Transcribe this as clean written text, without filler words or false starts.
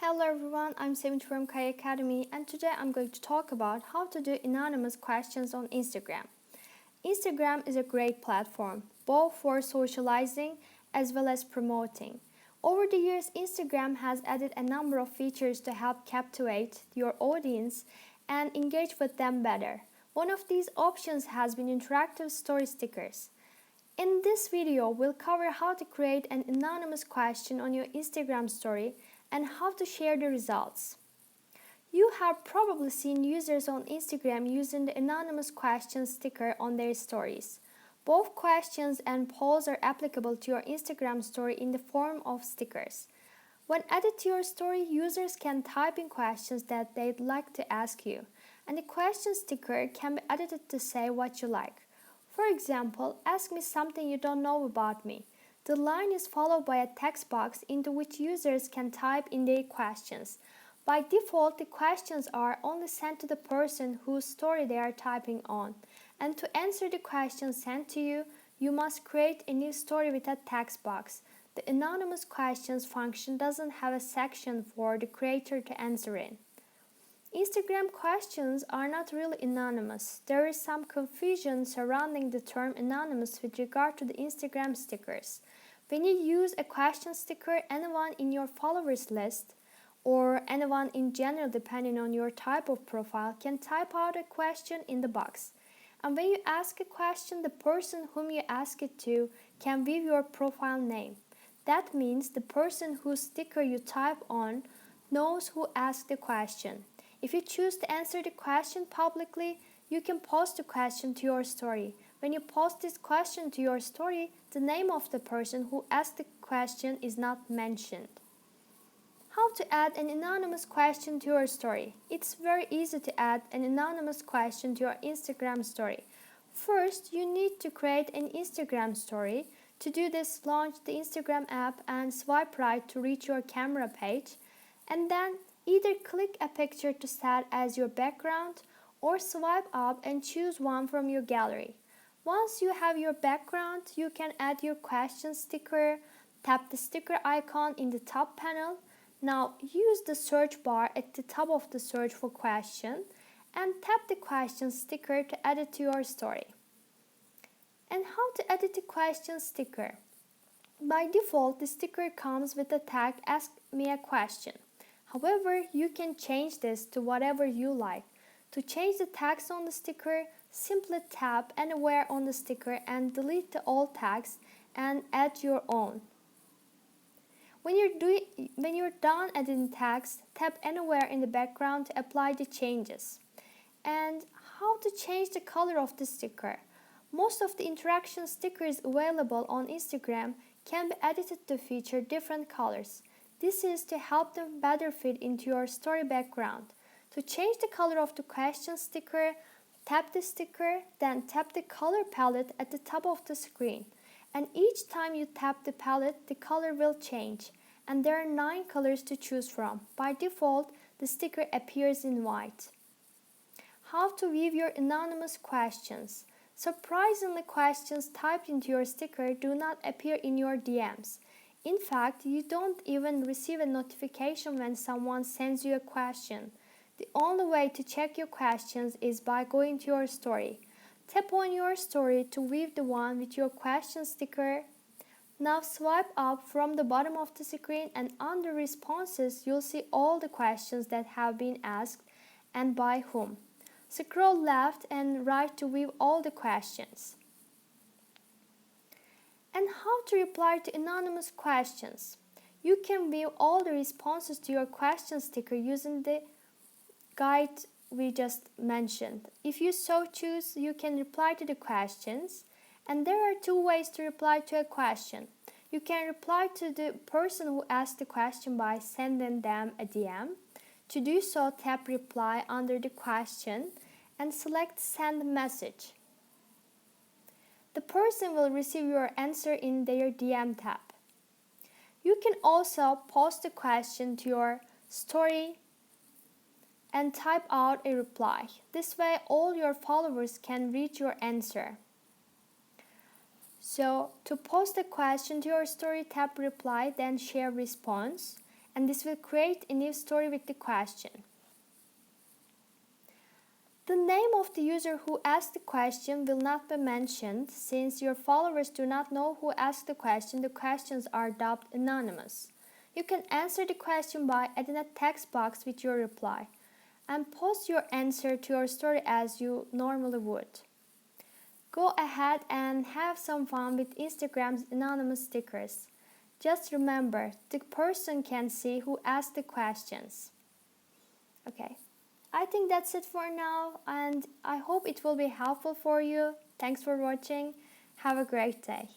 Hello everyone, I'm Sevinch from Kaya Academy, and today I'm going to talk about how to do anonymous questions on Instagram. Instagram is a great platform, both for socializing as well as promoting. Over the years, Instagram has added a number of features to help captivate your audience and engage with them better. One of these options has been interactive story stickers. In this video, we'll cover how to create an anonymous question on your Instagram story and how to share the results. You have probably seen users on Instagram using the anonymous question sticker on their stories. Both questions and polls are applicable to your Instagram story in the form of stickers. When added to your story, users can type in questions that they'd like to ask you, and the question sticker can be edited to say what you like. For example, ask me something you don't know about me. The line is followed by a text box into which users can type in their questions. By default, the questions are only sent to the person whose story they are typing on. And to answer the questions sent to you, you must create a new story with a text box. The anonymous questions function doesn't have a section for the creator to answer in. Instagram questions are not really anonymous. There is some confusion surrounding the term anonymous with regard to the Instagram stickers. When you use a question sticker, anyone in your followers list or anyone in general, depending on your type of profile, can type out a question in the box. And when you ask a question, the person whom you ask it to can view your profile name. That means the person whose sticker you type on knows who asked the question. If you choose to answer the question publicly, you can post the question to your story. When you post this question to your story, the name of the person who asked the question is not mentioned. How to add an anonymous question to your story? It's very easy to add an anonymous question to your Instagram story. First, you need to create an Instagram story. To do this, launch the Instagram app and swipe right to reach your camera page, and then either click a picture to set as your background or swipe up and choose one from your gallery. Once you have your background, you can add your question sticker. Tap the sticker icon in the top panel. Now use the search bar at the top of the search for question and tap the question sticker to add it to your story. And how to edit the question sticker? By default, the sticker comes with the tag "Ask me a question." However, you can change this to whatever you like. To change the text on the sticker, simply tap anywhere on the sticker and delete the old text and add your own. When you're done editing text, tap anywhere in the background to apply the changes. And how to change the color of the sticker? Most of the interaction stickers available on Instagram can be edited to feature different colors. This is to help them better fit into your story background. To change the color of the question sticker, tap the sticker, then tap the color palette at the top of the screen. And each time you tap the palette, the color will change. And there are 9 colors to choose from. By default, the sticker appears in white. How to view your anonymous questions? Surprisingly, questions typed into your sticker do not appear in your DMs. In fact, you don't even receive a notification when someone sends you a question. The only way to check your questions is by going to your story. Tap on your story to view the one with your question sticker. Now swipe up from the bottom of the screen, and under responses you'll see all the questions that have been asked and by whom. Scroll left and right to view all the questions. And how to reply to anonymous questions? You can view all the responses to your question sticker using the guide we just mentioned. If you so choose, you can reply to the questions, and there are 2 ways to reply to a question. You can reply to the person who asked the question by sending them a DM. To do so, tap reply under the question and select send message. The person will receive your answer in their DM tab. You can also post the question to your story and type out a reply. This way, all your followers can read your answer. So, to post a question to your story, tap reply, then share response. and this will create a new story with the question. The name of the user who asked the question will not be mentioned. Since your followers do not know who asked the questions are dubbed anonymous. You can answer the question by adding a text box with your reply and post your answer to your story as you normally would. Go ahead and have some fun with Instagram's anonymous stickers. Just remember, the person can see who asked the questions. Okay, I think that's it for now, and I hope it will be helpful for you. Thanks for watching. Have a great day.